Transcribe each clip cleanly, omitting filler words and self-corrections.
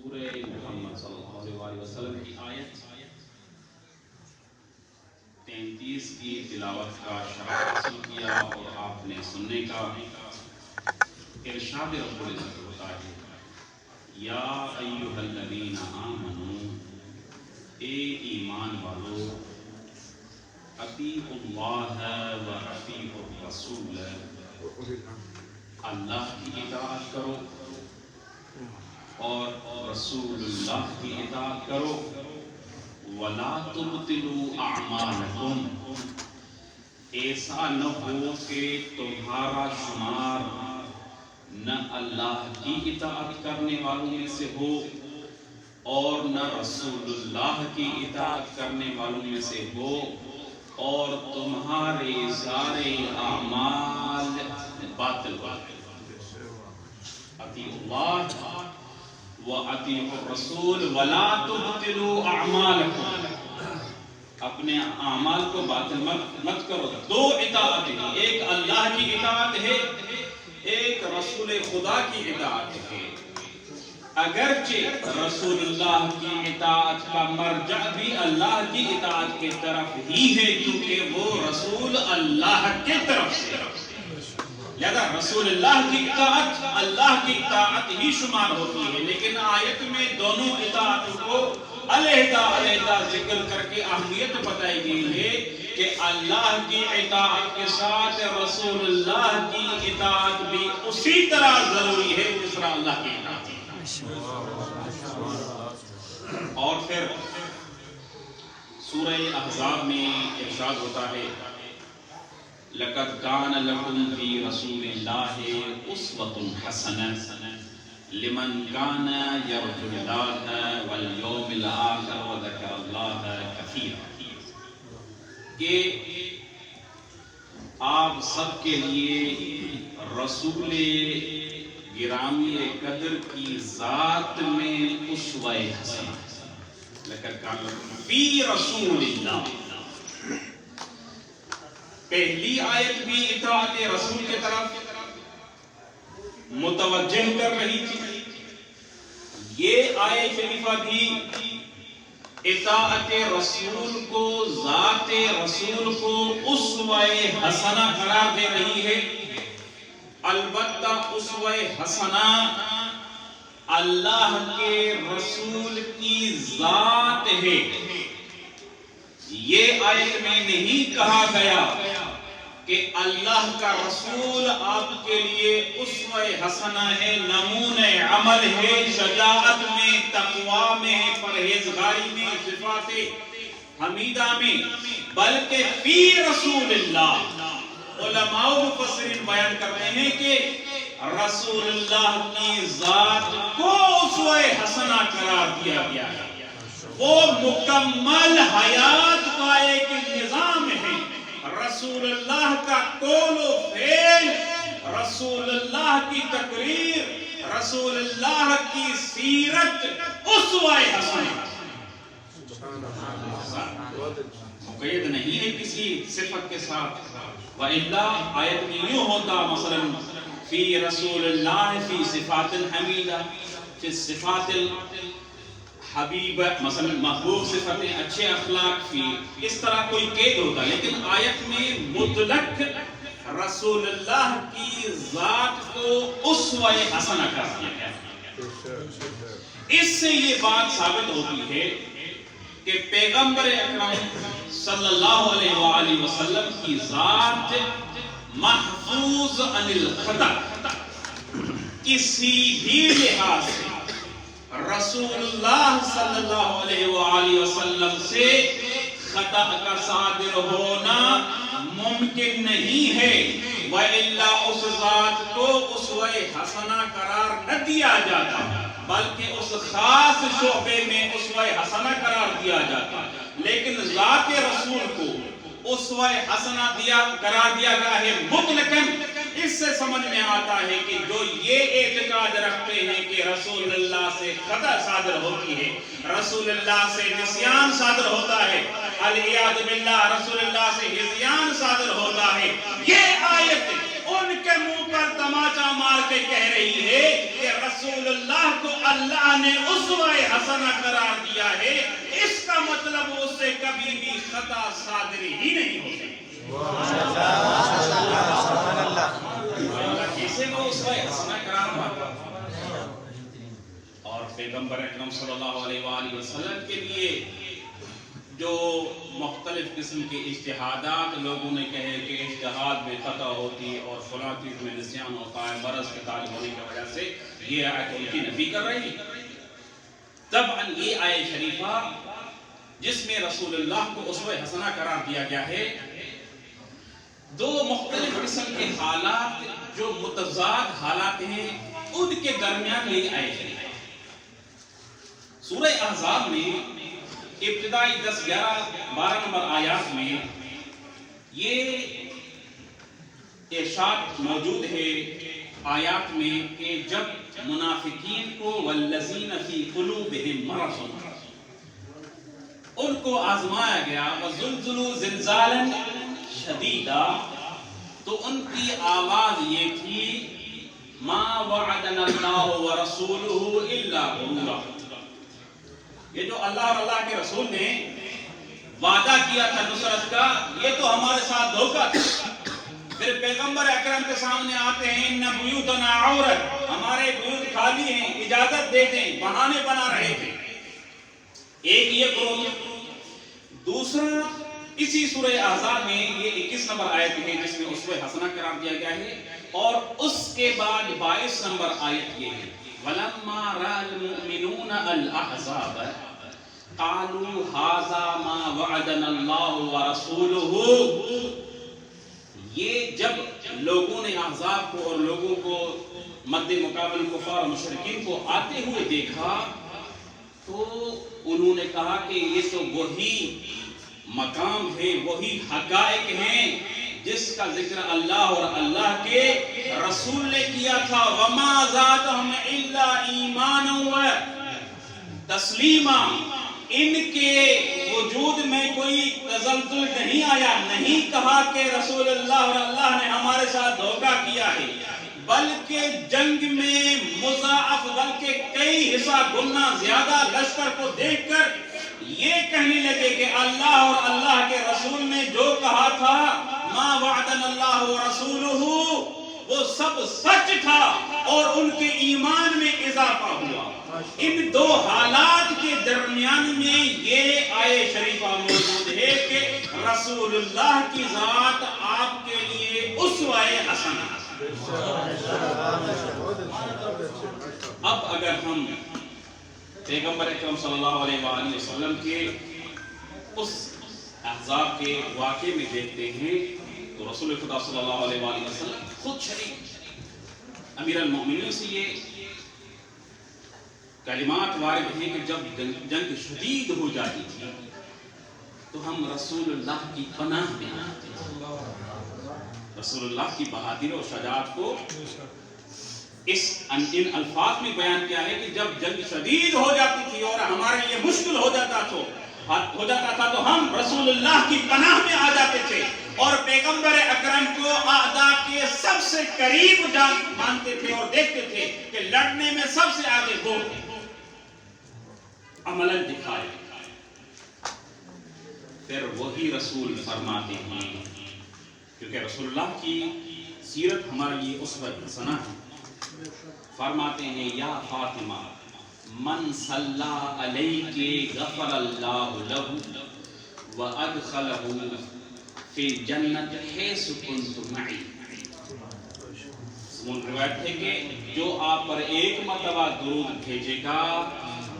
سورہ محمد صلی اللہ علیہ وسلم کی آیت 33 کی تلاوت کا شرف حاصل کیا اور آپ نے سننے کا ارشاد رب العزت ہوتا ہے، یا ایھا الذین آمنوا، اے ایمان والو، اطیعوا اللہ و اطیعوا الرسول، اللہ کی اطاعت کرو اور رسول اللہ کی اطاعت کرو، وَلَا تُبْطِلُوا أَعْمَالَكُمْ، ایسا نہ ہو کہ تمہارا شمار نہ اللہ کی اطاعت کرنے والوں میں سے ہو اور نہ رسول اللہ کی اطاعت کرنے والوں میں سے ہو، اور تمہارے سارے اعمال باطل باطل۔ اطیعوا اللہ وَأَطِیعُوا الرَّسُولَ وَلَا تُبْطِلُوا أَعْمَالَكُمْ، اپنے اعمال کو باطل مت کرو۔ دو اطاعت ہیں، ایک اللہ کی اطاعت ہے، ایک رسول خدا کی اطاعت ہے۔ اگرچہ رسول اللہ کی اطاعت کا مرجع بھی اللہ کی اطاعت کی طرف ہی ہے، کیونکہ وہ رسول اللہ کی طرف سے ہے، لہذا رسول اللہ کی اطاعت اللہ کی اطاعت ہی شمار ہوتی ہے، لیکن آیت میں دونوں اطاعتوں کو علیحدہ علیحدہ ذکر کر کے اہمیت بتائی گئی ہے کہ اللہ کی اطاعت کے ساتھ رسول اللہ کی اطاعت بھی اسی طرح ضروری ہے جس طرح اللہ کی اطاعت ہے۔ اور پھر سورہ احزاب میں ارشاد ہوتا ہے، لَقَدْ كَانَ لَكُمْ فِي رَسُولِ اللَّهِ أُسْوَةٌ حَسَنَةٌ لِمَنْ كَانَ يَرْجُو اللَّهَ وَالْيَوْمَ الْآخِرَ وَذَكَرَ اللَّهَ كَثِيرًا، کہ آپ سب کے لیے رسول گرامی قدر کی ذات میں اسوہ حسنہ، لَقَدْ كَانَ لَكُمْ فِي رَسُولِ اللَّهِ، پہلی آیت بھی اطاعت رسول کے طرف متوجہ کر رہی تھی، یہ آیت شریفہ بھی اطاعت رسول کو، ذات رسول کو اسوہ حسنہ قرار دے رہی ہے۔ البتہ اسوہ حسنہ اللہ کے رسول کی ذات ہے، یہ آیت میں نہیں کہا گیا کہ اللہ کا رسول آپ کے لیے اسوہ حسنہ ہے، نمونہ عمل ہے، شجاعت میں، تقویٰ میں، پرہیزگاری میں، صفات حمیدہ میں، بلکہ فی رسول اللہ۔ علماء و مفسرین بیان کر رہے ہیں کہ رسول اللہ کی ذات کو اسوہ حسنہ قرار دیا گیا ہے، وہ مکمل حیات کا ایک نظام ہے، رسول اللہ کا قول و فعل، رسول اللہ کی تقریر، رسول اللہ کی سیرت اسوہ حسنہ، مقید نہیں ہے کسی صفت کے ساتھ، وَإِلَّا آیت میں یوں ہوتا، مثلا فی رسول اللہ فی صفات حمیدہ، فی صفات حبیب، مثلا محبوب صفتیں، اچھے اخلاق کی، اس طرح کوئی قید ہوتا، لیکن آیت میں مطلق رسول اللہ کی ذات کو اسوہ حسنہ کر دیا گیا۔ اس سے یہ بات ثابت ہوتی ہے کہ پیغمبر اکرم صلی اللہ علیہ وآلہ وسلم کی ذات محفوظ عن الخطأ، کسی بھی لحاظ سے رسول اللہ صلی اللہ علیہ وآلہ وسلم سے خطا کا صادر ہونا ممکن نہیں ہے، وَإِلَّا اس ذات کو اسوہ حسنہ قرار نہ دیا جاتا، بلکہ اس خاص شعبے میں اسوہ حسنہ قرار دیا جاتا، لیکن ذات رسول کو اسوہ حسنہ قرار دیا گیا ہے مطلقاً۔ اس سے سمجھ میں آتا ہے کہ جو یہ اعتقاد رکھتے ہیں کہ رسول اللہ سے خطا صادر ہوتی ہے، رسول اللہ سے نسیان صادر ہوتا ہے، علیہ باللہ رسول اللہ سے ہذیان صادر ہوتا ہے، یہ آیت ان کے منہ پر تماچا مار کے کہہ رہی ہے کہ رسول اللہ کو اللہ نے اسوہ حسنہ قرار دیا ہے، اس کا مطلب اس سے کبھی بھی خطا صادر ہی نہیں ہو سکتی۔ کیسے وہ اسوہ حسنہ قرار پاتا؟ اور پیغمبر اکرم صلی اللہ علیہ وآلہ وسلم کے لیے جو مختلف قسم کے اجتہادات لوگوں نے کہے کہ اجتہاد میں خطا ہوتی اور فلاں چیز میں نسیان ہوتا ہے مرض کے طالب ہونے کی وجہ سے، یہ آیت ان کی نفی کر رہی ہے۔ طبعاً یہ آیت شریفہ جس میں رسول اللہ کو اسوہ حسنہ قرار دیا گیا ہے، دو مختلف قسم کے حالات جو متضاد حالات ہیں ان کے درمیان یہ آیت شریفہ۔ سورہ احزاب میں ابتدائی 10، 11، 12 نمبر آیات میں یہ ارشاد موجود ہے آیات میں کہ جب منافقین کو والذین فی قلوبہم مرض ان کو آزمایا گیا وزلزلوا زلزالا شدیدا، تو ان کی آواز یہ تھی ما وعدنا اللہ ورسولہ الا غرورا، یہ جو اللہ اور اللہ کے رسول نے وعدہ کیا تھا نصرت کا، یہ تو ہمارے ساتھ دھوکہ تھا۔ پھر پیغمبر اکرم کے سامنے آتے ہیں ان بیوتنا عورت، ہمارے بیوت خالی ہیں، اجازت دے دیں، بہانے بنا رہے تھے۔ ایک یہ گروہ۔ دوسرا اسی سورہ احزاب میں یہ 21 نمبر آیت ہے جس میں اسوہ حسنہ قرار دیا گیا ہے، اور اس کے بعد 22 نمبر آیت یہ ہے وَلَمَّا رَأَى الْمُؤْمِنُونَ الْأَحْزَابَ قَالُوا هَذَا مَا وَعَدَنَا اللَّهُ وَرَسُولُهُ۔ یہ جب لوگوں نے احزاب کو اور لوگوں کو مد مقابل کفار و مشرکین کو آتے ہوئے دیکھا تو انہوں نے کہا کہ یہ تو وہی مقام ہے، وہی حقائق ہیں جس کا ذکر اللہ اور اللہ کے رسول نے کیا تھا۔ وَمَا زَادَهُمْ إِلَّا إِيمَانًا وَتَسْلِيمًا، ان کے وجود میں کوئی تزلزل نہیں آیا، نہیں کہا کہ رسول اللہ اور اللہ نے ہمارے ساتھ دھوکہ کیا ہے، بلکہ جنگ میں مضاعف بلکہ کئی حصہ گنا زیادہ لشکر کو دیکھ کر یہ کہنے لگے کہ اللہ اور اللہ کے رسول نے جو کہا تھا ما وعدنا اللہ ورسولہ وہ سب سچ تھا، اور ان کے ایمان میں اضافہ ہوا۔ ان دو حالات کے درمیان میں یہ آیت شریفہ موجود ہے کہ رسول اللہ کی ذات آپ کے لیے اسوہ حسنہ۔ اب اگر ہم پیغمبر اکرم صلی اللہ علیہ وآلہ وسلم کے اس احزاب کے واقعے میں دیکھتے ہیں تو رسول خدا صلی اللہ علیہ وآلہ وسلم خود شریک امیر المؤمنین سے یہ کلمات وارد ہیں کہ جب جنگ شدید ہو جاتی تھی تو ہم رسول اللہ کی پناہ میں آتے تھے۔ رسول اللہ کی بہادری اور شجاعت کو ان الفاظ میں بیان کیا ہے کہ جب جنگ شدید ہو جاتی تھی اور ہمارے لیے مشکل ہو جاتا تھا تو ہم رسول اللہ کی پناہ میں آ جاتے تھے، اور پیغمبر اکرم کو اعداء کے سب سے قریب مانتے تھے اور دیکھتے تھے کہ لڑنے میں سب سے آگے وہ عملاً دکھائے۔ پھر وہی رسول فرماتے ہیں، کیونکہ رسول اللہ کی سیرت ہمارے لیے اسوہ حسنہ ہے، فرماتے ہیں یا فاطمہ من صلی علیک غفر اللہ لہ وادخلہ فی الجنت حیث کنت معی۔ روایت ہے کہ جو آپ پر ایک مرتبہ درود بھیجے گا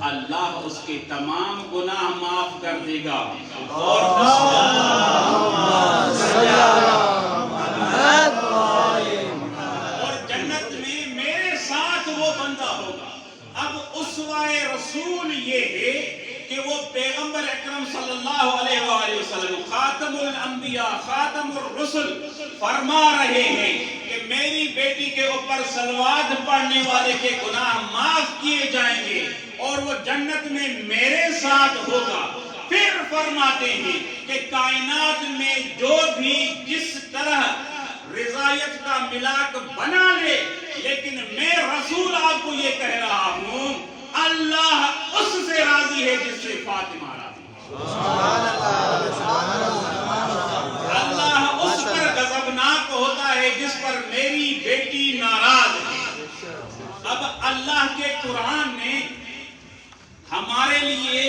اللہ اس کے تمام گناہ معاف کر دے گا، اور جنت میں میرے ساتھ وہ بندہ ہوگا۔ اب اسوہ رسول یہ ہے کہ وہ پیغمبر اکرم صلی اللہ علیہ وآلہ وسلم خاتم الانبیاء خاتم الرسل فرما رہے ہیں کہ میری بیٹی کے اوپر صلوات پڑھنے والے کے گناہ معاف کیے جائیں گے اور وہ جنت میں میرے ساتھ ہوگا۔ پھر فرماتے ہیں کہ کائنات میں جو بھی جس طرح رضایت کا ملاک بنا لے، لیکن میں رسول آپ کو یہ کہہ رہا ہوں اللہ اس سے راضی ہے جس سے فاطمہ راضی ہے۔ اللہ اس پر غضبناک ہوتا ہے جس پر میری بیٹی ناراض ہے۔ اب اللہ کے قرآن نے ہمارے لیے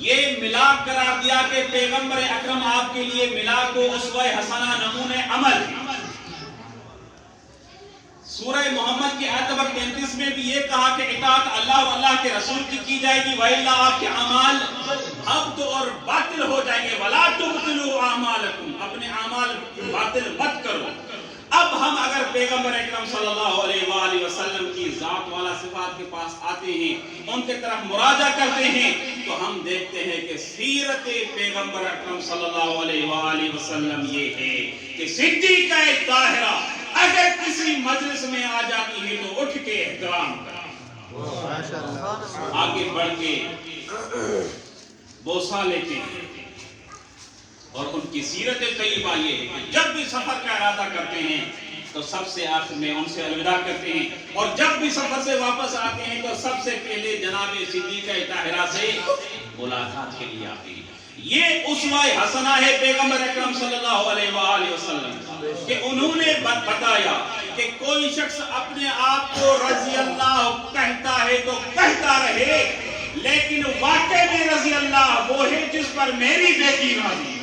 یہ ملاک قرار دیا کہ پیغمبر اکرم آپ کے لیے ملاک و اسوہ حسنہ نمونہ عمل ہے۔ سورہ محمد کی آیت نمبر 33 میں بھی یہ کہا کہ اطاعت اللہ اور اللہ کے رسول کی جائے گی، وَإِلَّا آپ کے اعمال حبط اور باطل ہو جائیں گے، وَلَا تُبْطِلُوا أَعْمَالَكُمْ، اپنے اعمال باطل مت کرو۔ اب ہم اگر پیغمبر اکرم صلی اللہ علیہ وآلہ وسلم کی ذات والا صفات کے پاس آتے ہیں، ان کے طرف مراجعہ کرتے ہیں، تو ہم دیکھتے ہیں کہ سیرت پیغمبر اکرم صلی اللہ علیہ وآلہ وسلم یہ ہے کہ صدیقہ طاہرہ اگر کسی مجلس میں آ جاتی ہے تو اٹھ کے احترام کریں، آگے بڑھ کے بوسہ لیتے ہیں۔ اور ان کی سیرت طیبہ یہ ہے کہ جب بھی سفر کا ارادہ کرتے ہیں تو سب سے آخر میں ان سے الوداع کرتے ہیں، اور جب بھی سفر سے واپس آتے ہیں تو سب سے پہلے جناب صدیقہ طاہرہ سے ملاقات کے لیے آتے ہیں۔ یہ اسوہ حسنہ ہے پیغمبر اکرم صلی اللہ علیہ وآلہ وسلم کہ انہوں نے بتایا کہ کوئی شخص اپنے آپ کو رضی اللہ کہتا ہے تو کہتا رہے، لیکن واقع میں رضی اللہ وہ ہے جس پر میری بیٹی راضی ہے۔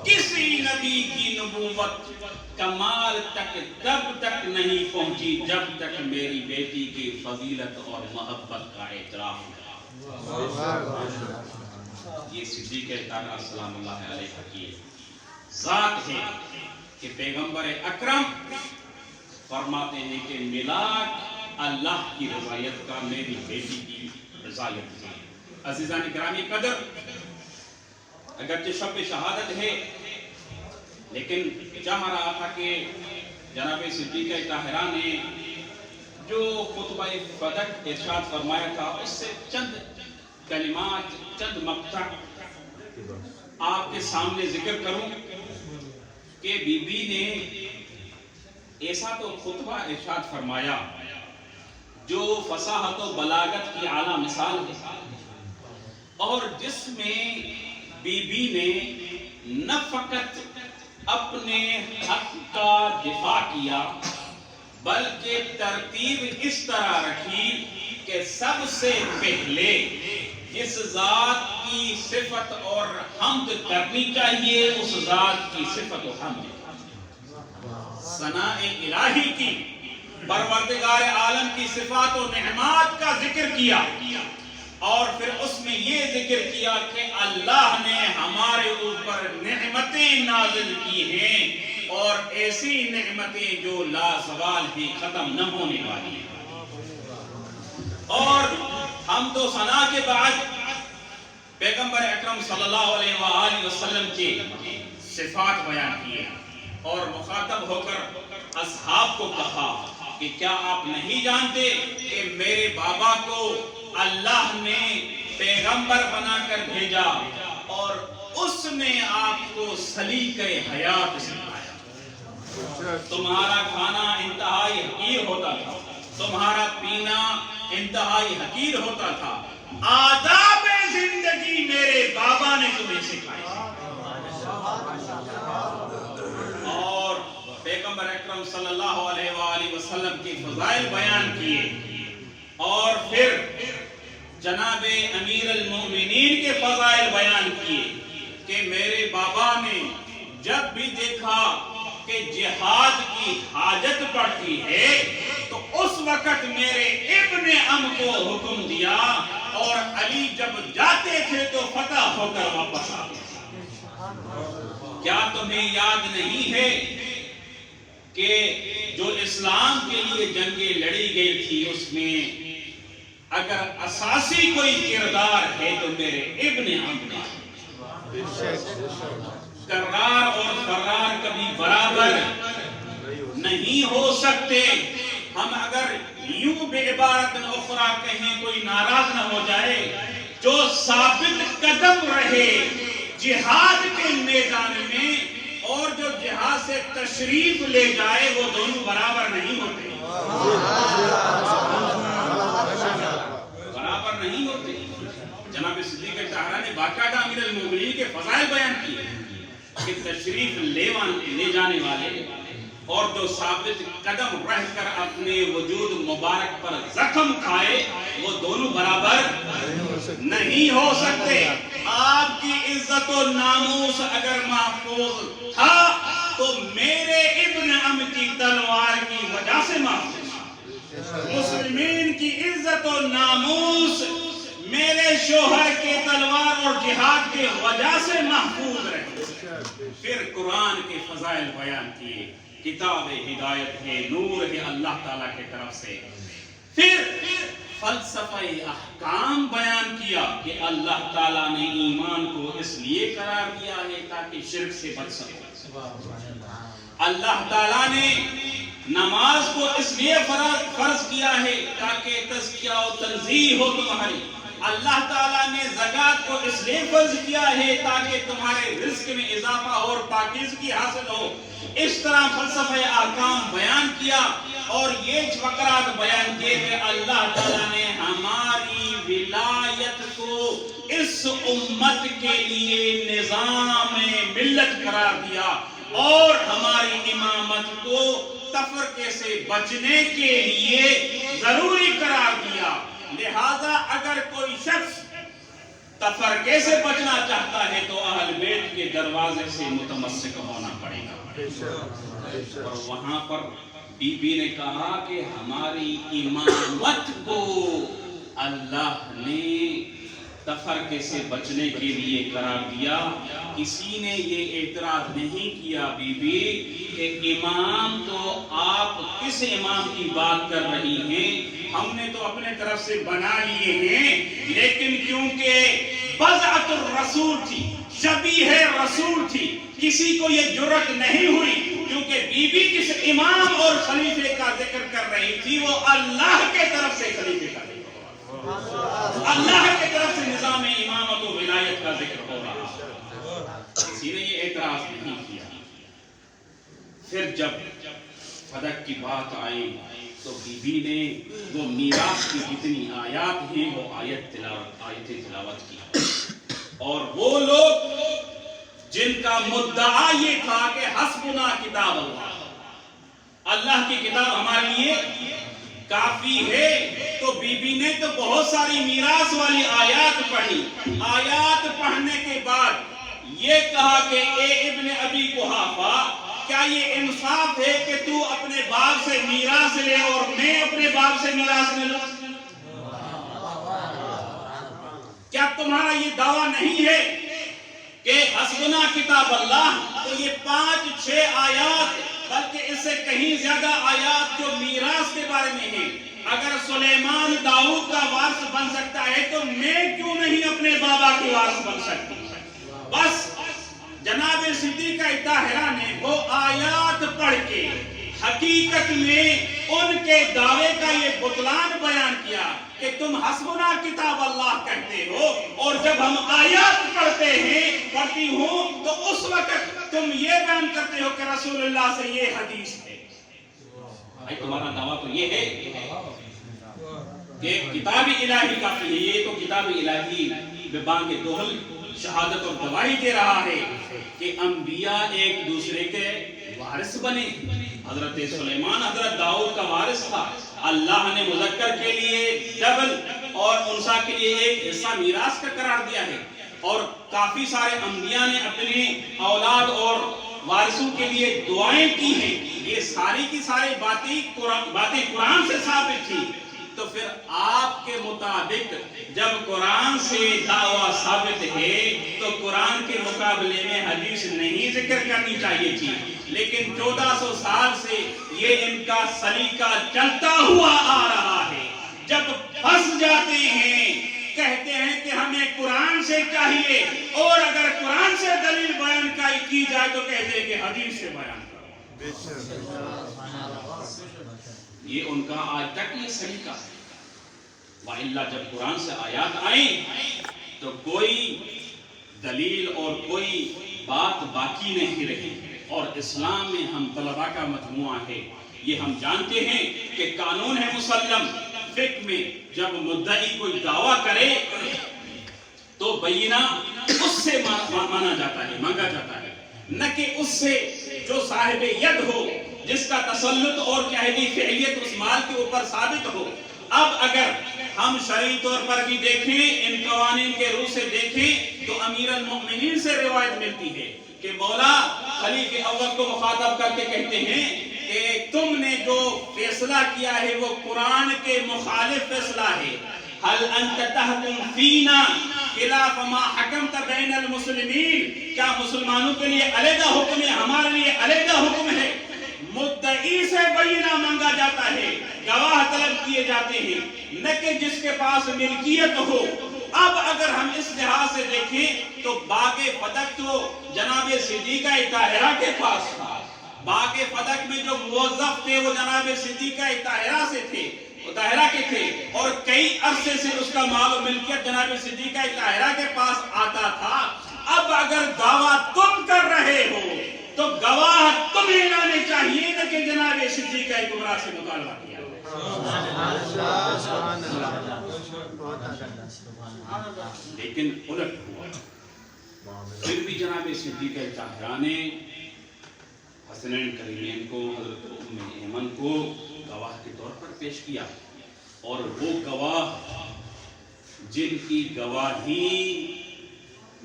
کسی نبی کی نبوت کمال تک تب تک نہیں پہنچی جب تک میری بیٹی کی فضیلت اور محبت کا اعتراف ہوا۔ یہ صدیق طاہرہ سلام اللہ علیہ کی ذات ہے کہ پیغمبر اکرم فرماتے ہیں کہ ملاک اللہ کی رضایت کا میری بیٹی کی رضایت ہے۔ عزیزان گرامی قدر، اگرچہ شب شہادت ہے لیکن چاہ رہا تھا کہ جناب صدیقہ طاہرہ نے جو خطبہ فدق ارشاد فرمایا تھا اس سے چند کلمات، چند مقطع آپ کے سامنے ذکر کروں کہ بی بی نے ایسا تو خطبہ ارشاد فرمایا جو فصاحت و بلاغت کی اعلیٰ مثال ہے، اور جس میں بی بی نے نہ فقط اپنے حق کا دفاع کیا بلکہ ترتیب اس طرح رکھی کہ سب سے پہلے جس ذات کی صفت اور حمد کرنی چاہیے اس ذات کی صفت و حمد، ثناء الہی کی، پروردگار عالم کی صفات و نعمات کا ذکر کیا، اور پھر اس میں یہ ذکر کیا کہ اللہ نے ہمارے اوپر نعمتیں نازل کی ہیں، اور ایسی نعمتیں جو لا زوال ہیں، ختم نہ ہونے والی ہیں۔ اور ہم تو ثنا کے بعد پیغمبر اکرم صلی اللہ علیہ وآلہ وسلم کے صفات بیان کیے، اور مخاطب ہو کر اصحاب کو کہا کہ کیا آپ نہیں جانتے کہ میرے بابا کو اللہ نے پیغمبر بنا کر بھیجا اور اس نے آپ کو سلیقہ حیات سکھایا، تمہارا کھانا انتہائی حقیر ہوتا تھا، تمہارا پینا انتہائی حقیر ہوتا تھا، آداب زندگی میرے بابا نے تمہیں سکھائی۔ اور پیغمبر اکرم صلی اللہ علیہ وآلہ وسلم کی فضائل بیان کیے، اور پھر جناب امیر المومنین کے فضائل بیان کیے کہ میرے بابا نے جب بھی دیکھا کہ جہاد کی حاجت پڑتی ہے تو اس وقت میرے ابن ام کو حکم دیا، اور علی جب جاتے تھے تو فتح ہو کر واپس آتے۔ کیا تمہیں یاد نہیں ہے کہ جو اسلام کے لیے جنگیں لڑی گئی تھی اس میں اگر اساسی کوئی کردار ہے تو میرے ابن عم کا کرار اور فرار کبھی برابر نہیں ہو سکتے. ہم اگر یوں بے عبارت اخرى کہیں کوئی ناراض نہ ہو جائے، جو ثابت قدم رہے جہاد کے میدان میں اور جو جہاد سے تشریف لے جائے، وہ دونوں برابر نہیں ہوتے، برابر نہیں ہوتے. جناب صدیق طاہرہ نے باقاعدہ امیر المومنین کے فضائل بیان کیے کہ تشریف لے جانے والے اور جو ثابت قدم رہ کر اپنے وجود مبارک پر زخم کھائے، وہ دونوں برابر نہیں ہو سکتے. آپ کی عزت و ناموس اگر محفوظ تھا تو میرے ابن عم کی تلوار کی وجہ سے محفوظ. مسلمین کی عزت و ناموس میرے شوہر کے تلوار اور جہاد کے وجہ سے محفوظ رہے. پھر قرآن کے فضائل بیان کیے، کتاب ہدایت ہے، نور ہے اللہ تعالیٰ کی طرف سے. پھر فلسفہ احکام بیان کیا کہ اللہ تعالیٰ نے ایمان کو اس لیے قرار دیا ہے تاکہ شرک سے بچ سکو. اللہ تعالیٰ نے نماز کو اس لیے فرض کیا ہے تاکہ تزکیہ و تنزیہ ہو تمہاری. اللہ تعالیٰ نے زکوٰۃ کو اس لیے فرض کیا ہے تاکہ تمہارے رزق میں اضافہ اور پاکیزگی حاصل ہو. اس طرح فلسفہ احکام بیان کیا اور یہ فقرات بیان کیے کہ اللہ تعالیٰ نے ہماری ولایت کو اس امت کے لیے نظام ملت قرار دیا اور ہماری امامت کو تفرقے سے بچنے کے لیے ضروری قرار دیا. لہذا اگر کوئی شخص تفرقے سے بچنا چاہتا ہے تو اہل بیت کے دروازے سے متمسک ہونا پڑے گا. اور وہاں پر بی بی نے کہا کہ ہماری امامت کو اللہ نے تفرقے سے بچنے کے لیے قرار دیا. کسی نے یہ اعتراض نہیں کیا بی بی کہ امام تو آپ کس امام کی بات کر رہی ہیں، ہم نے تو اپنے طرف سے بنا لیے ہیں، لیکن کیونکہ بضعت الرسول تھی، شبیہ رسول تھی، کسی کو یہ جرأت نہیں ہوئی کیونکہ بی بی کس امام اور خلیفے کا ذکر کر رہی تھی، وہ اللہ کے طرف سے خلیفے کا ذکر ہو رہا، اللہ کی طرف سے نظام امامت و ولایت کا ذکر ہو رہا. کسی نے یہ اعتراض نہیں کیا. پھر جب فدق کی بات آئی تو بی بی نے وہ میراث کی جتنی آیات ہیں وہ آیتیں تلاوت کی. اور وہ لوگ جن کا مدعا یہ تھا کہ حسبنا کتاب اللہ، اللہ کی کتاب ہمارے لیے کافی ہے، تو بی بی نے تو بہت ساری میراث والی آیات پڑھی. آیات پڑھنے کے بعد یہ کہا کہ اے ابن ابی قحافہ، کیا یہ انصاف ہے کہ تو اپنے باپ سے میراث لے اور میں اپنے باپ سے میراث لے لوں؟ کیا تمہارا یہ دعویٰ نہیں ہے کہ حسبنا کتاب اللہ؟ تو یہ 5-6 آیات بلکہ اس سے کہیں زیادہ آیات جو میراث کے بارے میں ہیں. اگر سلیمان داؤد کا وارث بن سکتا ہے تو میں کیوں نہیں اپنے بابا کی وارث بن سکتی؟ بس جناب صدیقہ طاہرہ نے وہ آیات پڑھ کے حقیقت میں ان کے دعوے کا یہ بطلان بیان کیا کہ تم حسبنا کتاب اللہ کہتے ہو اور جب ہم آیات پڑھتی ہوں تو اس وقت تم یہ بیان کرتے ہو کہ رسول اللہ سے یہ حدیث ہے. بھائی تمہارا دعویٰ تو یہ ہے کہ کتاب الہی کافی ہے. یہ تو کتاب الہی ببانگ دوہل شہادت اور گواہی دے رہا ہے کہ انبیاء ایک دوسرے کے وارث بنے. حضرت سلیمان حضرت داؤد کا وارث تھا. اللہ نے مذکر کے لیے ڈبل اور انثیٰ کے لیے ایک حصہ میراث کا قرار دیا ہے اور کافی سارے انبیاء نے اپنے اولاد اور وارثوں کے لیے دعائیں کی ہیں. یہ ساری کی ساری باتیں قرآن سے ثابت تھی. تو پھر آپ کے مطابق جب قرآن سے دعویٰ ثابت ہے تو قرآن کے مقابلے میں حدیث نہیں ذکر کرنی چاہیے تھی. لیکن 1400 سال سے یہ ان کا سلیقہ چلتا ہوا آ رہا ہے. جب پھنس جاتے ہیں، کہتے ہیں کہ ہمیں قرآن سے چاہیے، اور اگر قرآن سے دلیل بیان کی جائے تو کہتے ہیں کہ حدیث سے بیان کرو۔ یہ ان کا آج تک یہ سلیقہ ہے۔ وَإِلَّا جب قرآن سے آیات آئیں تو کوئی دلیل اور کوئی بات باقی نہیں رہی۔ اور اسلام میں ہم طلباء کا مجموعہ ہے، یہ ہم جانتے ہیں کہ قانون ہے مسلم فقہ میں، جب مدعی کوئی دعویٰ کرے تو بینہ اس سے مانا جاتا ہے، مانگا جاتا ہے، نہ کہ اس سے جو صاحب ید ہو، جس کا تسلط اور قہری فعلیت اس مال کے اوپر ثابت ہو۔ اب اگر ہم شرعی طور پر بھی دیکھیں، ان قوانین کے روح سے دیکھیں تو امیر المؤمنین سے روایت ملتی ہے کہ مولا خلیفہ اول کو مخاطب کر کے کہتے ہیں کہ تم نے جو فیصلہ کیا ہے وہ قرآن کے مخالف فیصلہ ہے۔ هل انت تحکم فینا خلاف ما حکمت بین المسلمین، کیا مسلمانوں کے لیے علیحدہ حکم ہے، ہمارے لیے علیحدہ حکم ہے؟ مدعی سے بینہ مانگا جاتا ہے، گواہ طلب کیے جاتے ہیں، نہ کہ جس کے پاس ملکیت ہو۔ اب اگر ہم اس لحاظ سے دیکھیں تو باغ فتح تو جناب صدیقہ طاہرہ کے پاس تھا، باغ فتح میں جو موظف تھے وہ جناب صدیقہ طاہرہ سے تھے، طاہرہ کے تھے، اور کئی عرصے سے اس کا مال و ملکیت جناب صدیقہ طاہرہ کے پاس آتا تھا۔ اب اگر دعویٰ تم کر رہے ہو تو گواہ تمہیں لانے چاہیے، نہ کہ جناب صدیقہ کبریٰ سے مطالبہ کیا۔ لیکن الٹ ہوا، پھر بھی جناب صدیقہ طاہرہ نے حسنین کریمین کو، حضرت ام ایمن کو گواہ کے طور پر پیش کیا، اور وہ گواہ جن کی گواہی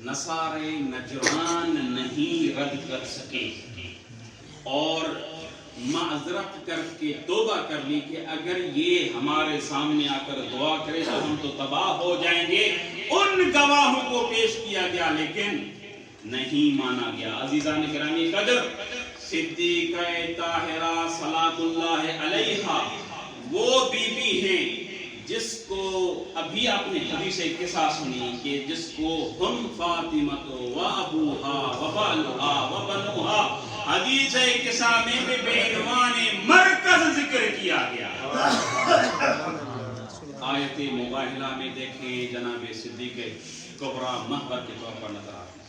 نصارے نجران نہیں رد کر سکے، اور معذرت کر کے توبہ کر لی کہ اگر یہ ہمارے سامنے آ کر دعا کرے تو ہم تو تباہ ہو جائیں گے، ان گواہوں کو پیش کیا گیا لیکن نہیں مانا گیا۔ عزیزان گرامی قدر، صدیقہ طاہرہ صلاۃ اللہ علیہا وہ بی بی ہیں جس کو ابھی آپ نے حدیث قصہ سنی کہ جس کو ہم فاطمہ و ابوہا و بالہا و بنوہا، حدیث قصہ میں بھی بے عنوان مرکز ذکر کیا گیا۔ آیت مباہلہ میں دیکھیں جناب صدیقہ کبریٰ محور کے طور پر نظر آتی ہے۔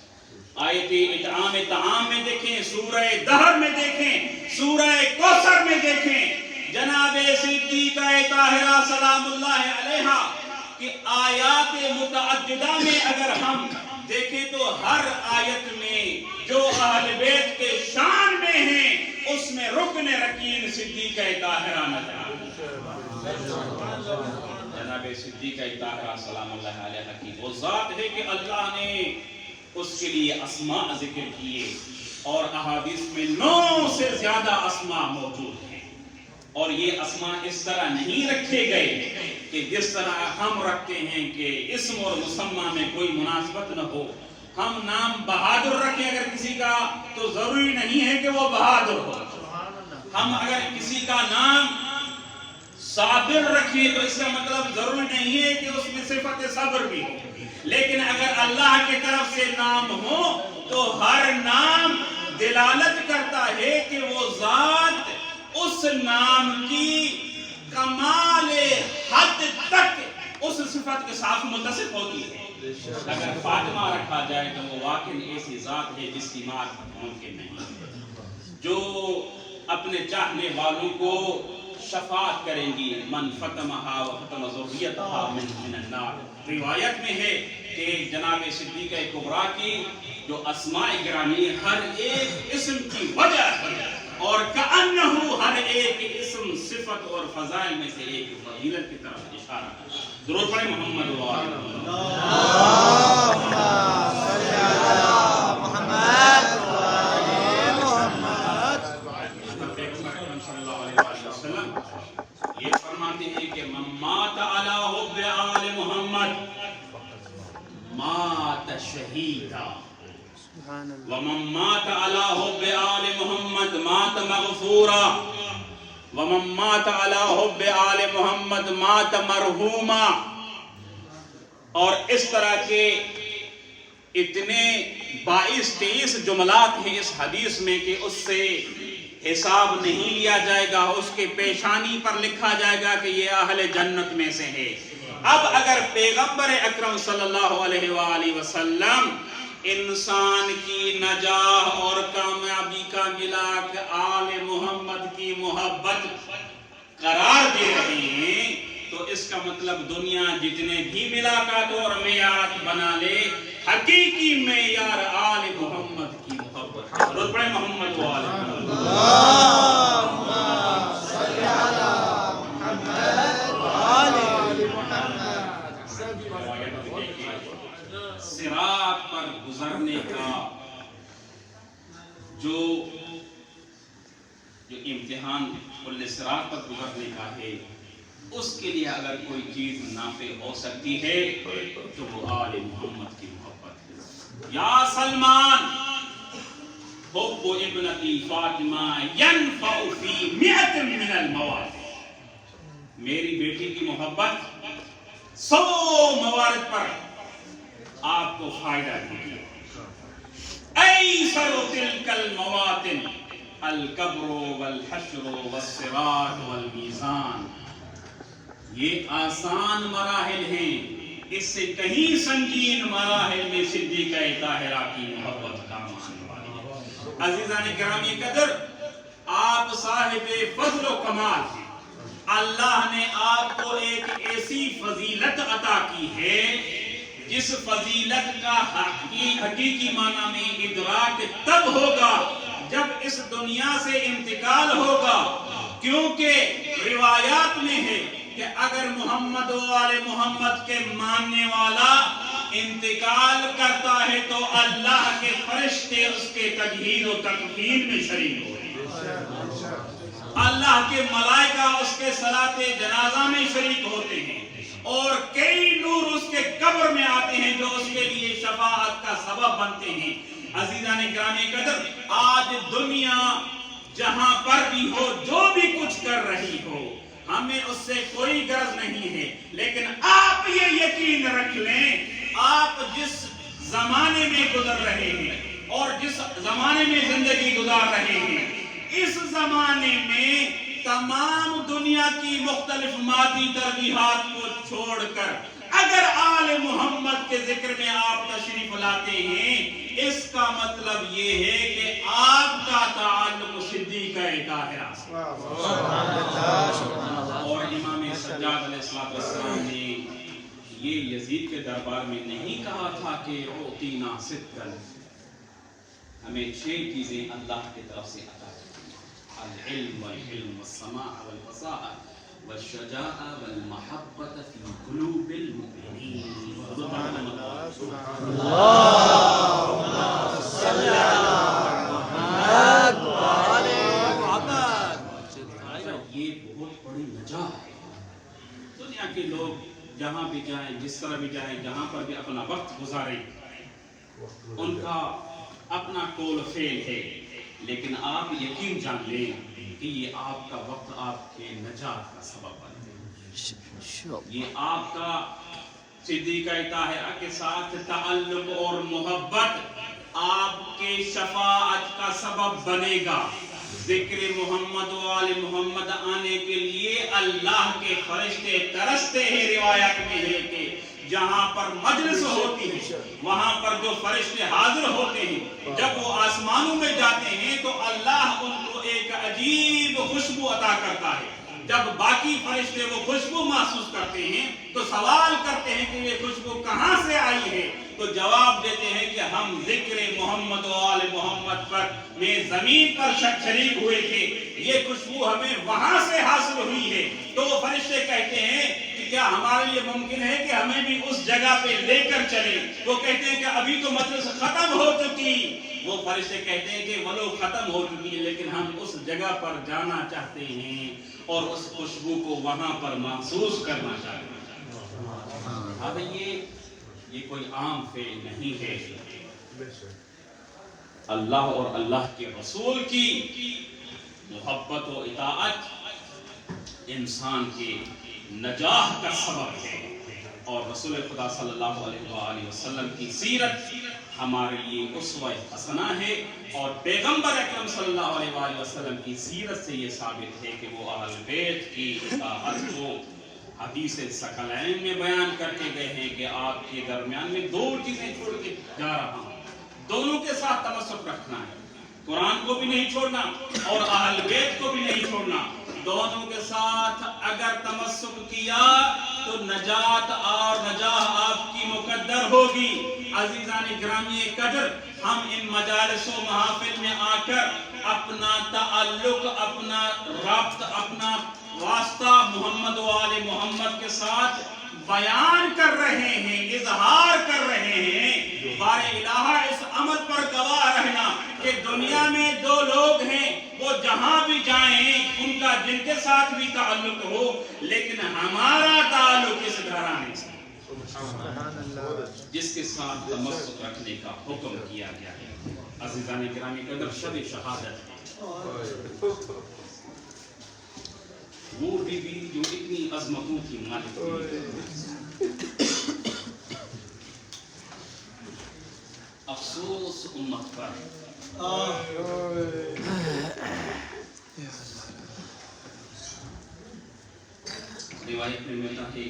آیت اطعام طعام میں دیکھیں، سورہ دہر میں دیکھیں، سورہ کوثر میں دیکھیں، جناب صدیقہ طاہرہ سلام اللہ علیہا کہ آیات متعددہ میں اگر ہم دیکھیں تو ہر آیت میں جو اہل بیت کے شان میں ہیں اس میں رکن رکین صدیقہ طاہرہ نظر آتی ہے۔ جناب صدیقہ طاہرہ سلام اللہ علیہا کی وہ ذات ہے کہ اللہ نے اس کے لیے اسماء ذکر کیے، اور احادیث میں 9 سے زیادہ اسماء موجود ہیں، اور یہ اسماء اس طرح نہیں رکھے گئے کہ جس طرح ہم رکھتے ہیں کہ اسم اور مسمى میں کوئی مناسبت نہ ہو۔ ہم نام بہادر رکھیں اگر کسی کا تو ضروری نہیں ہے کہ وہ بہادر ہو، ہم اگر کسی کا نام صابر رکھیں تو اس کا مطلب ضروری نہیں ہے کہ اس میں صفت صبر بھی ہو، لیکن اگر اللہ کی طرف سے نام ہو تو ہر نام دلالت کرتا ہے کہ وہ ذات اس نام کی کمال حد تک اس صفت کے ساتھ متصف ہوتی ہے۔ اگر فاطمہ رکھا جائے تو وہ واقعی ایسی ذات ہے جس کی معرفت ممکن نہیں، جو اپنے چاہنے والوں کو شفاعت کریں گی، من فتمہا و فتم ذریتہا من النار۔ روایت میں ہے کہ جناب صدیقہ کبریٰ کی جو اسماء گرامی ہر ایک اسم کی وجہ ہے، اور کأنہو ہر ایک اسم صفت اور فضائل میں سے ایک فضیلت کی طرف اشارہ ہے۔ درود پڑھیں محمد و آل محمد۔ اللہم صلی علی محمد و آل محمد۔ پیغمبر صلی اللہ علیہ وسلم یہ فرماتے ہیں کہ من مات علی حب آل محمد مات شہیدا، ومن مات على حب آل محمد مات مغفورا، وَمَن مَاتَ عَلَى حُبِّ آلِ محمد مَاتَ مَرْحُومًا. اور اس طرح کے اتنے 22-23 جملات ہیں اس حدیث میں کہ اس سے حساب نہیں لیا جائے گا، اس کے پیشانی پر لکھا جائے گا کہ یہ اہل جنت میں سے ہے. اب اگر پیغمبر اکرم صلی اللہ علیہ وآلہ وسلم انسان کی نجاح اور کامیابی کا ملاک آل محمد کی محبت قرار دے رہے ہیں تو اس کا مطلب دنیا جتنے بھی ملاقات اور معیارات بنا لے، حقیقی معیار آل محمد کی محبت. درود پڑھیں محمد و آل محمد. اللہم صلی علی محمد و آل محمد. صراط پر گزرنے کا جو امتحان کل صراط پر گزرنے کا ہے، اس کے لیے اگر کوئی چیز نافع ہو سکتی ہے تو وہ آل محمد کی محبت ہے. یا سلمان حب ابنتی فاطمہ ینفع فی 100 من المواد. میری بیٹی کی محبت 100 موارد پر آپ کو فائدہ دے گی. ایسر تلک المواطن القبر والحشر والصراط والمیزان. یہ آسان مراحل ہیں، اس سے کہیں سنگین مراحل میں صدیقہ طاہرہ کی محبت کا آنے والی ہے. عزیزان گرامی قدر، آپ صاحب فضل و کمال ہیں. اللہ نے آپ کو ایک ایسی فضیلت عطا کی ہے جس فضیلت کا حقیقی معنی میں ادراک تب ہوگا جب اس دنیا سے انتقال ہوگا. کیونکہ روایات میں ہے کہ اگر محمد و آل محمد کے ماننے والا انتقال کرتا ہے تو اللہ کے فرشتے اس کے تجہیز و تکفین میں شریک ہوتے ہیں، اللہ کے ملائکہ اس کے صلاۃ جنازہ میں شریک ہوتے ہیں، اور کئی نور اس کے قبر میں آتے ہیں جو اس کے لیے شفاعت کا سبب بنتے ہیں. عزیزان گرامی قدر، آج دنیا جہاں پر بھی ہو، جو بھی کچھ کر رہی ہو، ہمیں اس سے کوئی غرض نہیں ہے، لیکن آپ یہ یقین رکھ لیں آپ جس زمانے میں گزر رہے ہیں اور جس زمانے میں زندگی گزار رہے ہیں، اس زمانے میں تمام دنیا کی مختلف مادی ترجیحات کو چھوڑ کر اگر آل محمد کے ذکر میں آپ تشریف لاتے ہیں، اس کا مطلب یہ ہے کہ آپ کا تعلق صدیقہ طاہرہ سے. اور امام سجاد علیہ السلام نے یہ یزید کے دربار میں نہیں کہا تھا کہ اعطینا ستا، ہمیں 6 چیزیں اللہ کی طرف سے عطا کی: العلم والحلم والسماع والفصاحة والشجاعة والمحبة في قلوب المؤمنين. اللہم صلی علی محمد و آل محمد. یہ بہت بڑی نجات ہے. دنیا کے لوگ جہاں بھی جائیں، جس طرح بھی جائیں، جہاں پر بھی اپنا وقت گزاریں، ان کا اپنا قول فعل ہے، لیکن آپ یقین جان لیں کہ یہ آپ کا وقت آپ کے نجات کا سبب بنے. یہ آپ کا صدیقہ طاہرہ کے ساتھ تعلق اور محبت آپ کے شفاعت کا سبب بنے گا. ذکر محمد و آل محمد آنے کے لیے اللہ کے فرشتے ترستے ہیں. روایت میں ہے کہ جہاں پر مجلس ہوتی ہے وہاں پر جو فرشتے حاضر ہوتے ہیں، جب وہ آسمانوں میں جاتے ہیں تو اللہ ان کو ایک عجیب خوشبو عطا کرتا ہے. جب باقی فرشتے وہ خوشبو محسوس کرتے ہیں تو سوال کرتے ہیں کہ یہ خوشبو کہاں سے آئی ہے، تو جواب دیتے ہیں کہ ہم ذکر محمد و آل محمد پر میں زمین پر شریک ہوئے تھے، یہ خوشبو ہمیں وہاں سے حاصل ہوئی ہے. تو وہ فرشتے کہتے ہیں کہ کیا ہمارے لیے ممکن ہے کہ ہمیں بھی اس جگہ پہ لے کر چلیں؟ وہ کہتے ہیں کہ ابھی تو مجلس ختم ہو چکی. وہ فرشتے کہتے ہیں کہ ولو ختم ہو چکی ہے لیکن ہم اس جگہ پر جانا چاہتے ہیں اور اس خوشبو کو وہاں پر محسوس کرنا چاہتے ہیں. اب یہ کوئی عام فعل نہیں ہے. اللہ اور اللہ کے رسول کی محبت و اطاعت انسان کے نجاح کا سبب ہے، اور رسول خدا صلی اللہ علیہ وآلہ وسلم کی سیرت ہمارے لیے اسوہ حسنہ ہے، اور پیغمبر اکرم صلی اللہ علیہ وآلہ وسلم کی سیرت سے یہ ثابت ہے کہ وہ اہل بیت کی اطاعت کو حدیث ثقلین میں بیان کر کے گئے ہیں کہ آپ کے درمیان میں دو چیزیں چھوڑ کے جا رہا ہوں، دونوں کے ساتھ تمسک رکھنا ہے، قرآن کو بھی نہیں چھوڑنا اور اہل بیت کو بھی نہیں چھوڑنا، دونوں کے ساتھ اگر تمسک کیا تو نجات اور نجاح آپ کی مقدر ہوگی۔ عزیزان گرامی قدر، ہم ان مجالس و محافل میں آ کر اپنا تعلق، اپنا ربط، اپنا واسطہ محمد و آل محمد کے ساتھ بیان کر رہے ہیں، اظہار کر رہے ہیں۔ بار الہ اس عمل پر گواہ رہنا کہ دنیا میں دو لوگ ہیں، وہ جہاں بھی جائیں ان کا جن کے ساتھ بھی تعلق ہو، لیکن ہمارا تعلق اس گھرانے سے جس کے ساتھ تمسک رکھنے کا حکم کیا گیا ہے۔ عزیزان گرامی قدر، شب شہادت وہ بی بی جو اتنی عظمتوں کی مالک تھی، افسوس امت پر روایت میں ملتا ہے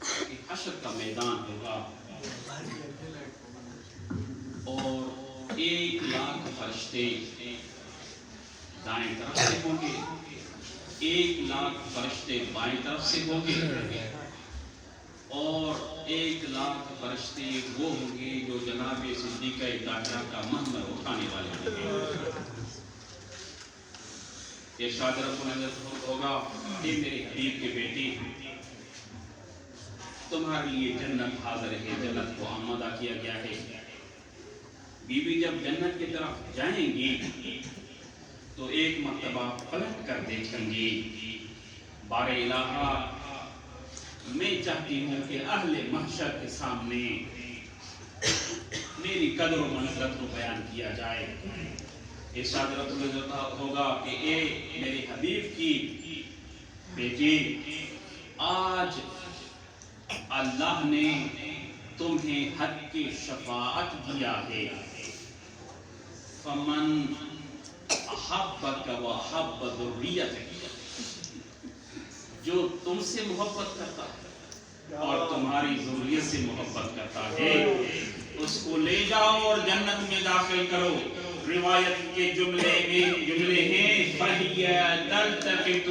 کہ حشر کا میدان ہوگا اور 1,00,000 فرشتے دائیں طرف سے ہوں گے، 1,00,000 فرشتے بائیں طرف سے ہوں گے، اور 1,00,000 فرشتے وہ ہوں گے جو جناب صدیقہ طاہرہ کا منبر اٹھانے والے ہوں گے۔ ارشاد رب العزت ہوگا، اے میرے حبیب کے بیٹی، تمہارے لیے جنت حاضر ہے، جنت کو آمادہ کیا گیا ہے۔ بی بی جب جنت کی طرف جائیں گی تو ایک مرتبہ پلٹ کر دیکھیں گی، بار الہ میں چاہتی ہوں کہ اہل محشر کے سامنے میری قدر و منزلت کو بیان کیا جائے۔ ارشاد رب العزت ہوگا کہ اے میرے حبیب کی بیٹی، آج اللہ نے تمہیں حق کی شفاعت دیا ہے، فمن احبک و احب ذریتک، جو تم سے محبت کرتا ہے اور تمہاری ذریت سے محبت کرتا ہے، اس کو لے جاؤ اور جنت میں داخل کرو۔ روایت کے جملے ہیں فَهِيَ تَلْتَقِطُ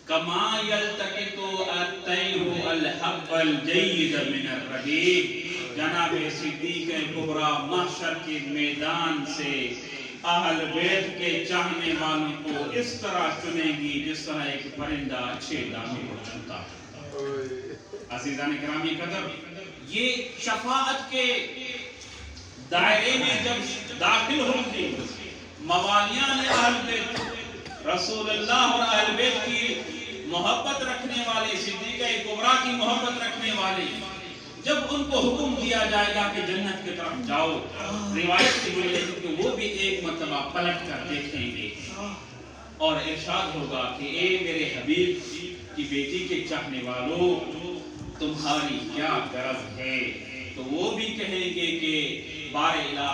كَمَا يَلْتَقِطُ الطَّيْرُ الْحَبَّ الْجَيِّدَ مِنَ الرَّقِيقِ۔ جناب صدیقہ کبریٰ محشر کے میدان سے اہل بیت کے چاہنے والوں کو اس طرح چنے گی جس طرح ایک پرندہ اچھے دانے کو چنتا ہے۔ عزیزان گرامی قدر، یہ شفاعت کے دائرے میں جب داخل ہوں گے موالیان اہل بیت، رسول اللہ اور اہل بیت کی محبت رکھنے والے، صدیقہ کبریٰ کی محبت رکھنے والے، جب ان کو حکم دیا جائے گا کہ جنت کی طرف جاؤ، روایت کی ملے کہ وہ بھی ایک مرتبہ پلٹ کر دیکھیں گے اور ارشاد ہوگا کہ اے میرے حبیب کی بیٹی کے چاہنے والوں، تمہاری کیا غرض ہے؟ تو وہ بھی کہیں گے کہ بار الہ،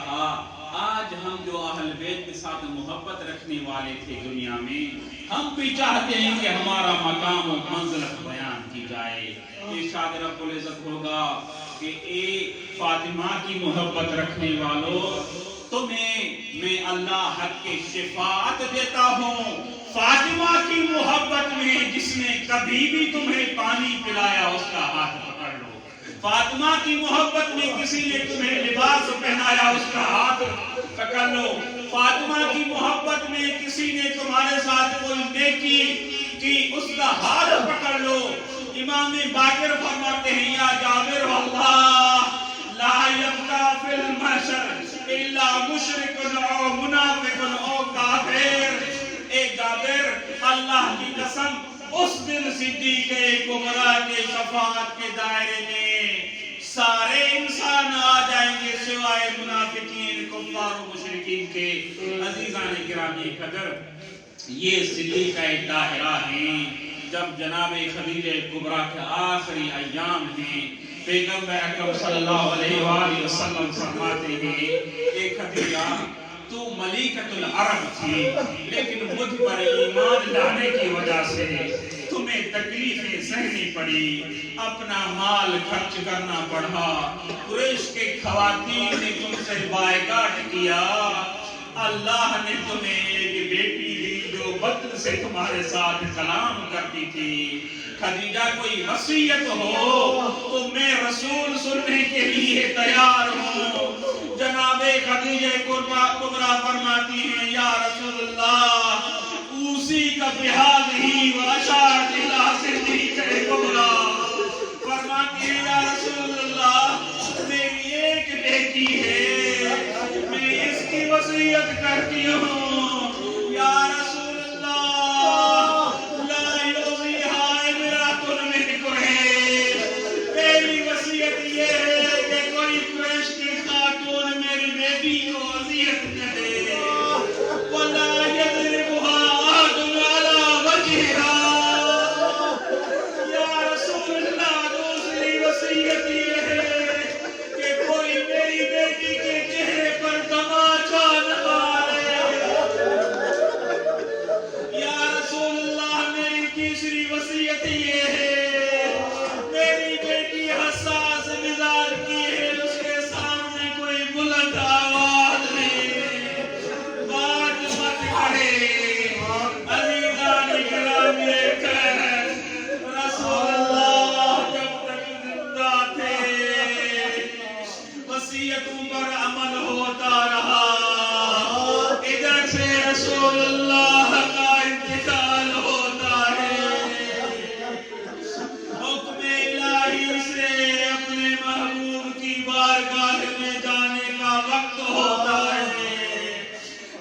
آج ہم جو اہل بیت کے ساتھ محبت رکھنے والے تھے دنیا میں، ہم بھی چاہتے ہیں کہ ہمارا مقام و منزلت بیان کی جائے۔ ارشاد رب العزت ہوگا کہ اے فاطمہ کی محبت رکھنے والوں، تمہیں میں اللہ حق کے شفاعت دیتا ہوں، فاطمہ کی محبت میں جس نے کبھی بھی تمہیں پانی پلایا اس کا ہاتھ پکڑ لو، فاطمہ کی محبت میں کسی نے تمہیں لباس پہنایا اس کا ہاتھ پکڑ لو، فاطمہ کی محبت میں کسی نے تمہارے ساتھ کوئی نیکی کی اس کا ہاتھ پکڑ لو۔ امام باقر فرماتے ہیں، یا جابر واللہ لا یبقى فی المحشر الا مشرک او منافق او کافر۔ اے جابر، اللہ کی قسم، اس دن صدیقہ کبریٰ کے شفاعت کے دائرے میں سارے انسان آ جائیں گے سوائے منافقین، کفار و مشرکین کے۔ عزیزان گرامی قدر، یہ صدیقہ طاہرہ ہیں. جب جناب خدیجہ کبریٰ کے آخری ایام ہیں، پیغمبر اکرم صلی اللہ علیہ وآلہ وسلم فرماتے ہیں کہ خدیجہ تو ملکۃ العرب تھی، لیکن مجھ پر ایمان لانے کی وجہ سے تمہیں تکلیفیں سہنی پڑی، اپنا مال خرچ کرنا پڑا، قریش کے خواتین نے تم سے بائیکاٹ کیا، اللہ نے تمہیں ایک بیٹی دی جو بدر سے تمہارے ساتھ کلام کرتی تھی. خدیجہ کوئی وصیت ہو تو میں رسول سننے کے لیے تیار ہوں. جناب خدیجہ کبریٰ فرماتی ہیں یا رسول اللہ اوسی کا بحاظ ہی واشارت الہ صدیقہ کبریٰ. فرماتی ہیں یا رسول اللہ میری ایک بیٹی ہے، میں اس کی وصیت کرتی ہوں. یا رسول اللہ لا یوزیہا امرأۃ من قریش، میری وصیت یہ ہے کہ کوئی قریش کی خاتون میری بیٹی کو اذیت نہ دے. ولا یضربها احد علی وجہہا. یا رسول اللہ دوسری وصیت یہ ہے کہ کوئی میری بیٹی کے چہرے پر تماچا نہ مارے. یا رسول اللہ میری تیسری وصیت یہ ہے میری بیٹی حساس مزاج کی ہے، اس کے سامنے کوئی بلند آواز میں بات مت کرے. عزیزان گرامی رسول اللہ جب تک زندہ تھے وصیتوں پر عمل ہوتا رہا. ادھر سے رسول اللہ کا انتقال ہوتا ہے، حکم الہی سے اپنے محبوب کی بارگاہ میں جانے کا وقت ہوتا ہے.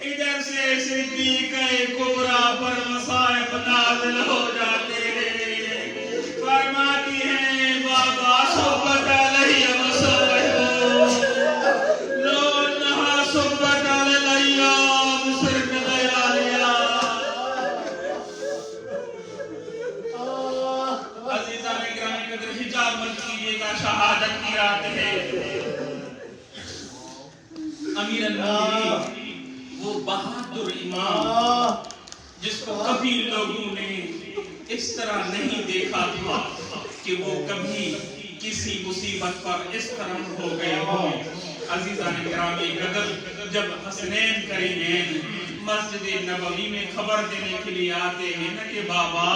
ادھر سے صدیقہ کبریٰ پر مصائب نازل ہو جاتے ہیں. فرماتی ہیں بابا صحبت علیہ وسلم لو انہا صحبت علیہ بسرن لیالیا. عزیزان گرامی قدر حجاب مت کیجیے گا، شہادت کی رات ہے. امیر المومنین وہ بہادر امام جس کو کبھی لوگوں نے اس طرح نہیں دیکھا تھا کہ وہ کبھی کسی مصیبت پر اس طرح ہو گئے ہوں. عزیزان گرامی قدر جب حسنین کریمین مسجد نبوی میں خبر دینے کے لیے آتے ہیں نا کہ بابا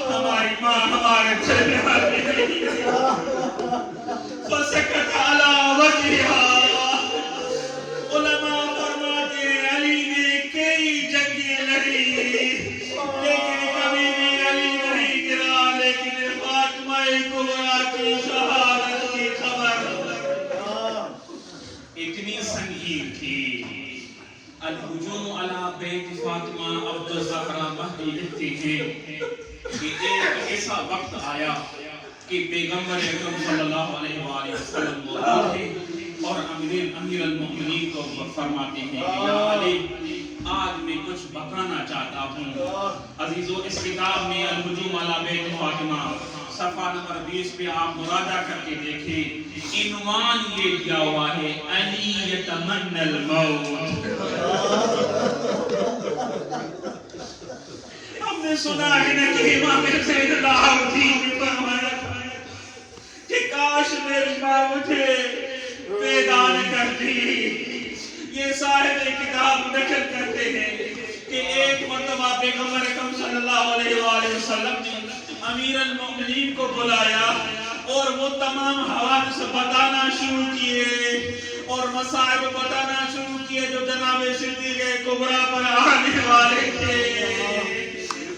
ہماری ماں ہمارے درمیان نہیں فسکت علی وجہہا. علماء فرماتے ہیں علی نے کئی جنگیں لڑی لیکن کبھی بھی علی نہیں گرا. لیکن فاطمہ کبریٰ کی شہادت کی خبر اتنی سنگین تھی. الہجوم علی بیت فاطمہ عبد الزہرا مہدی لکھتے ہیں کہ ایک ایسا وقت آیا کہ پیغمبر اکرم صلی اللہ علیہ وآلہ وسلم موجود تھے اور امیر المومنین کو فرماتے ہیں کہ یا علی آج میں کچھ بتانا چاہتا ہوں. عزیزو اس کتاب میں الہجوم علی بیت فاطمہ صفحہ نمبر 20 پہ آپ مراجعہ کر کے دیکھیں. عنوان یہ دیا ہوا ہے علی یتمنی الموت. ہم نے سنا ہے نا کہ امام حسین الدین نے فرمایا کہ کاش میری ماں مجھے پیدا نہ کرتی. یہ صاحب کتاب نقل کرتے ہیں کہ ایک مرتبہ پیغمبر اکرم صلی اللہ علیہ وآلہ وسلم نے امیر المومنین کو بلایا اور وہ تمام حوادث بتانا شروع کیے اور مصائب بتانا شروع کیے جو جناب صدیقہ کبریٰ پر آنے والے تھے.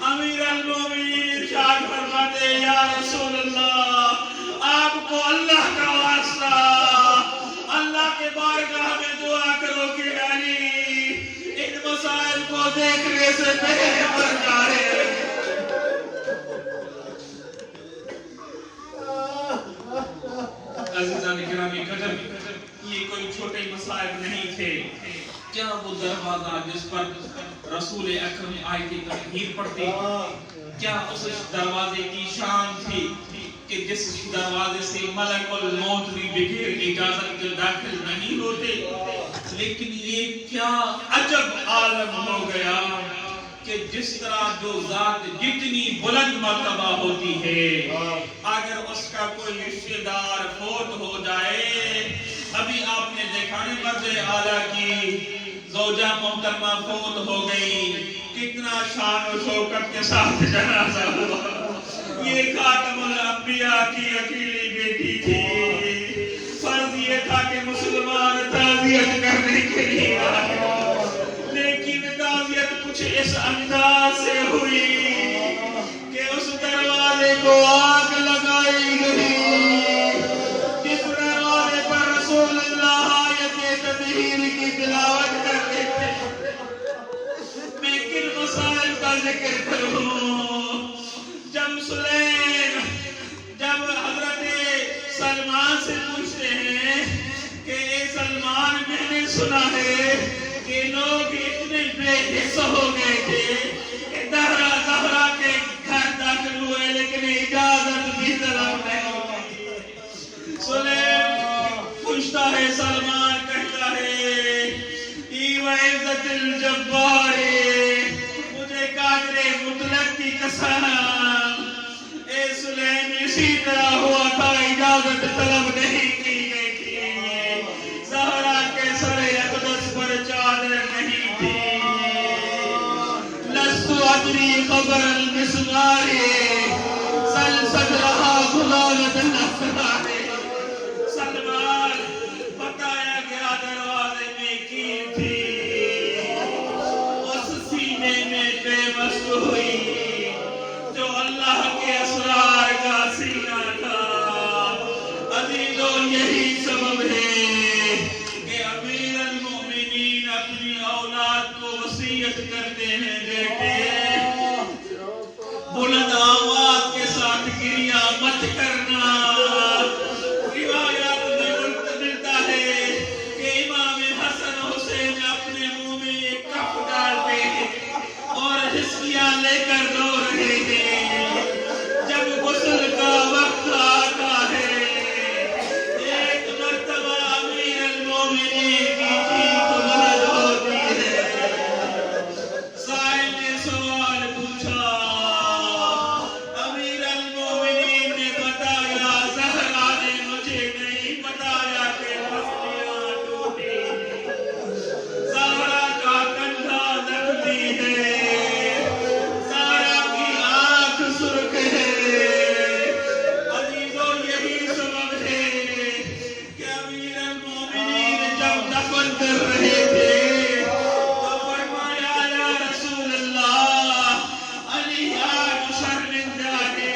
امیر المومنین ارشاد فرماتے یا رسول اللہ آپ کو اللہ کا واسطہ اللہ کے بارگاہ میں دعا کرو کہ علی ان مسائل کو دیکھنے سے پہلے مر جائے. عزیزان گرامی قدر یہ کوئی چھوٹے مسائل نہیں تھے کیا وہ دروازہ جس پر رسول اکرم آیت تطہیر پڑھتے کیا اس دروازے کی شان تھی کہ جس دروازے سے ملک الموت بھی بغیر اجازت کے داخل نہیں ہوتے؟ لیکن یہ کیا عجب عالم ہو گیا کہ جس طرح جو ذات جتنی بلند مرتبہ ہوتی ہے، اگر اس کا کوئی رشتہ دار فوت ہو جائے، ابھی آپ نے دیکھا نا مرد اعلیٰ کی زوجہ محترمہ فوت ہو گئی، کتنا شان و شوکت کے ساتھ جنازہ ہوا۔ یہ خاتم الانبیاء کی اکیلی بیٹی تھی، فرض یہ تھا کہ مسلمان تعزیت کرنے کے لیے آئے، لیکن تعزیت کچھ اس انداز سے ہوئی کہ اس دروازے کو آگ لگائی گئی جس دروازے پر رسول اللہ آیت تطہیر کی تلاوت کرتے تھے۔ میں کن مسائل کا ذکر کروں؟ جب حضرت سلمان سے پوچھتے ہیں کہ اے سلمان، میں نے سنا ہے کہ لوگ اتنے بے حس ہو گئے تھے کہ زہرا کے گھر داخل ہوئے لیکن اجازت بھی طلب نہیں کی۔ سلیم پوچھتا ہے، سلمان کہتا ہے، ای وعزت الجبار، مجھے قادر مطلق کی قسم، اے سلیم اسی طرح ہوا تھا، اجازت طلب نہیں کی گئی تھی، زہرا کے سر اقدس پر چادر نہیں تھی۔ لست ادری خبر المسمار سلسل رہا غلالت الاسرار۔ سلمان، بتایا گیا دروازے میں کی تھی، اس سینے میں بے بس ہوئی جو اللہ کے اسرار کا سینہ تھا۔ عزیزو، یہی سبب ہے کہ امیر المؤمنین اپنی اولاد کو وصیت کرتے ہیں، بیٹے بلند آواز کے ساتھ گریہ مت کرنا۔ روایات میں ملتا ہے کہ امام حسن حسین اپنے منہ میں ایک کف ڈالتے ہیں اور حسیاں لے کر رو رہے ہیں۔ جب غسل کا وقت آتا ہے، ایک مرتبہ امیر المومنین کی چیخ بلند ہوتی ہے۔ سائل نے سوال پوچھا، امیر المومنین نے بتایا، زہرا نے مجھے نہیں بتایا کہ پسلیاں ٹوٹی، زہرا کا کندھا زخمی ہے، زہرا کی آنکھ سرخ ہے۔ عزیزو، یہی سبب ہے کہ امیر المومنین جب دفن کر رہے تھے تو فرمایا، یا رسول اللہ، علی آج شرمندہ ہے،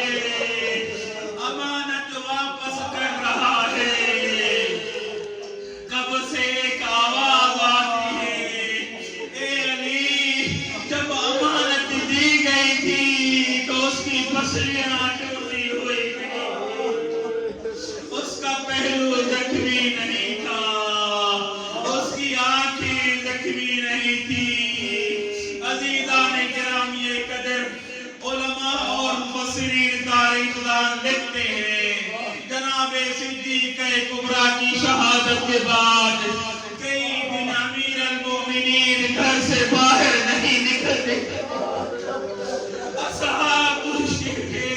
امانت واپس کر رہا ہے۔ کب سے ایک آواز آتی ہے، اے علی، جب امانت دی گئی تھی تو اس کی پسلیاں ٹوٹی ہوئی تھی، اس کا پہلو زخمی نہیں تھا، اس کی آنکھیں زخمی نہیں تھی۔ عزیزان گرامی قدر، علماء اور مفسرین تاریخ دان لکھتے ہیں، جناب صدیق کبریٰ کی شہادت کے بعد کئی دن امیر المومنین گھر سے باہر نہیں نکلتے۔ اصحاب پوچھتے تھے،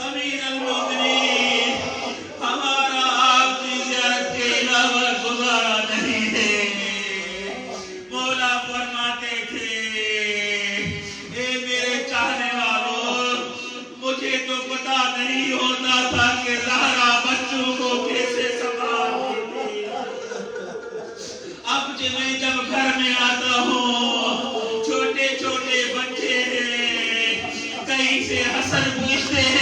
امیر المومنین، ہمارا آپ کی زیارت کے علاوہ گزارا نہیں ہے۔ مولا فرماتے تھے، اے میرے چاہنے والوں، مجھے تو پتا نہیں ہوتا تھا کہ زہرا بچوں کو کیسے سنبھالتی تھی۔ اب جب گھر میں آتا ہوں، چھوٹے چھوٹے بچے ہیں، کہیں سے حسن پوچھتے ہیں